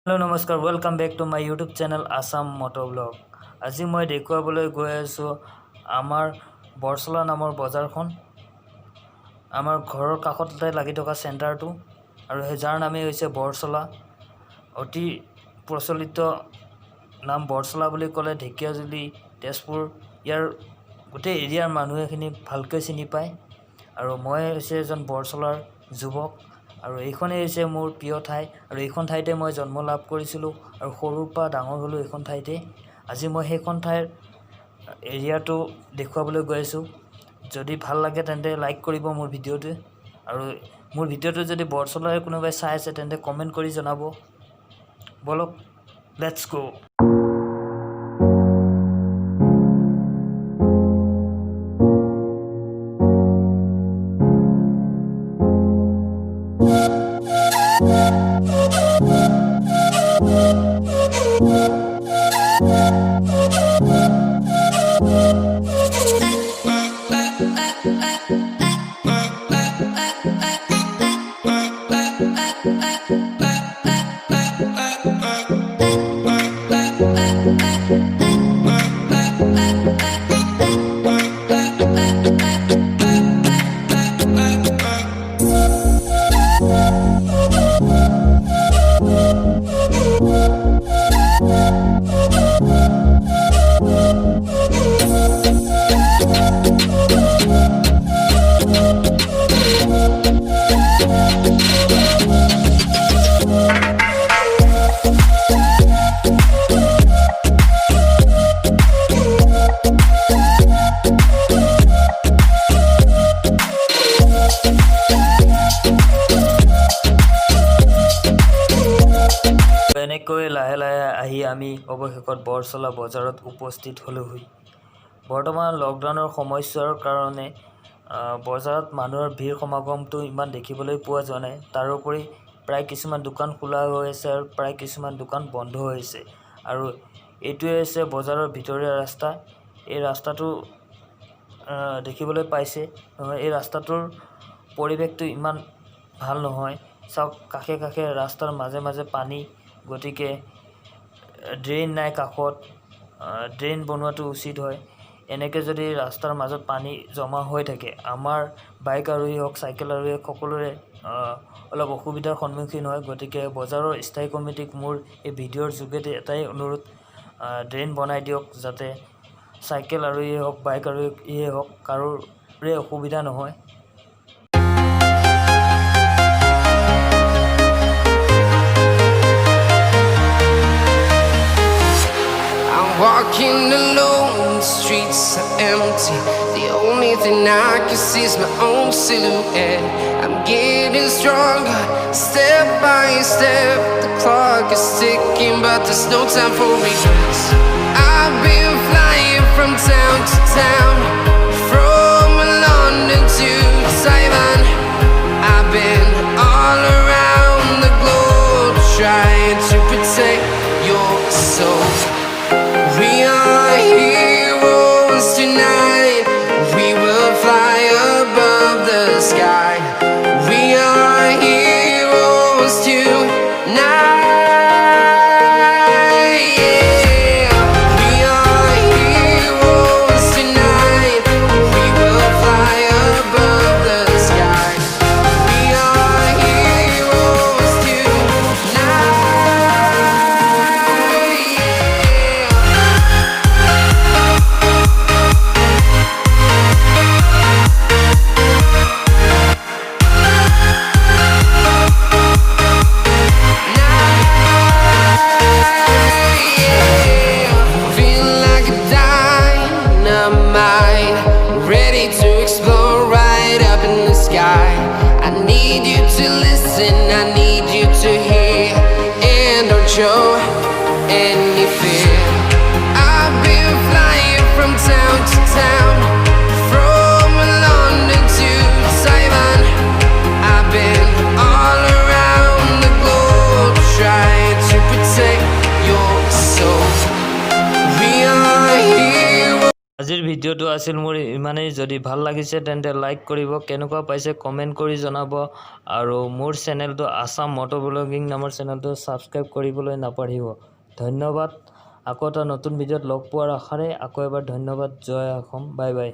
Hello' নমস্কাৰ welcome back to my YouTube channel Assam motor blog. আজি মই দেখুৱাবলৈ গৈ আছোঁ আমাৰ বৰচলা নামৰ বজাৰখন, আমাৰ ঘৰৰ কাষতে লাগি থকা চেণ্টাৰটো, আৰু যাৰ নামেই হৈছে বৰচলা। অতি প্ৰচলিত নাম বৰচলা বুলি ক'লে ঢেকীয়াজুলি, তেজপুৰ ইয়াৰ গোটেই এৰিয়াৰ মানুহেখিনি ভালকৈ চিনি পায়। আৰু মই হৈছে এজন বৰচলাৰ যুৱক, আৰু এইখনেই হৈছে মোৰ প্ৰিয় ঠাই, আৰু এইখন ঠাইতে মই জন্ম লাভ কৰিছিলোঁ আৰু সৰুৰ পৰা ডাঙৰ হ'লোঁ এইখন ঠাইতে। আজি মই সেইখন ঠাইৰ এৰিয়াটো দেখুৱাবলৈ গৈ আছোঁ। যদি ভাল লাগে তেন্তে লাইক কৰিব মোৰ ভিডিঅ'টো, আৰু মোৰ ভিডিঅ'টো যদি বৰচলাৰে কোনোবাই চাই আছে তেন্তে কমেণ্ট কৰি জনাব। বলক লেটছ গো। এনেকৈ লাহে লাহে আহি আমি অৱশেষত বৰচলা বজাৰত উপস্থিত হ'লোহি। বৰ্তমান লকডাউনৰ সময়ছোৱাৰ কাৰণে বজাৰত মানুহৰ ভিৰ সমাগমটো ইমান দেখিবলৈ পোৱা যোৱা নাই। তাৰোপৰি প্ৰায় কিছুমান দোকান খোলা হৈ আছে আৰু প্ৰায় কিছুমান দোকান বন্ধ হৈ আছে। আৰু এইটোৱে হৈছে বজাৰৰ ভিতৰীয়া ৰাস্তা। এই ৰাস্তাটো দেখিবলৈ পাইছে নহয়, এই ৰাস্তাটোৰ পৰিৱেশটো ইমান ভাল নহয়। চাওক, কাষে কাষে ৰাস্তাৰ মাজে মাজে পানী, গতিকে ড্ৰেইন নাই কাষত। ড্ৰেইন বনোৱাটো উচিত হয়। এনেকৈ যদি ৰাস্তাৰ মাজত পানী জমা হৈ থাকে, আমাৰ বাইক আৰোহী হওক, চাইকেল আৰোহী হওক, সকলোৰে অলপ অসুবিধাৰ সন্মুখীন হয়। গতিকে বজাৰৰ স্থায়ী কমিটিক মোৰ এই ভিডিঅ'ৰ যোগেদি এটাই অনুৰোধ, ড্ৰেইন বনাই দিয়ক, যাতে চাইকেল আৰোহীয়ে হওক, বাইক আৰোহীয়ে হওক, কাৰোৰে অসুবিধা নহয়। Walking alone, the streets are empty. The only thing I can see is my own silhouette. I'm getting stronger, step by step. The clock is ticking, but there's no time for regrets. I've been flying from town to town, from London to Taiwan. I've been all around the globe, trying to protect your soul. We are heroes tonight. We will fly above the sky. We are heroes tonight. Yeah. We are heroes tonight. We will fly above the sky. We are heroes tonight. Show any fear. I've been flying from town to town, from London to Taiwan. I've been all around the globe, trying to protect your soul. We are heroes. আজিৰ ভিডিঅ'টো আছিল মোৰ ইমানেই। যদি ভাল লাগিছে তেন্তে like কৰিব, কেনেকুৱা পাইছে কমেণ্ট কৰি জনাব, আৰু মোৰ চেনেলটো আছাম মটৰ ব্লগিং নামৰ চেনেলটো ছাবস্ক্ৰাইব কৰিবলৈ নাপাহৰিব। ধন্যবাদ। আকৌ এটা নতুন ভিডিঅ'ত লগ পোৱাৰ আশাৰে আকৌ এবাৰ ধন্যবাদ। জয় অসম। Bye bye.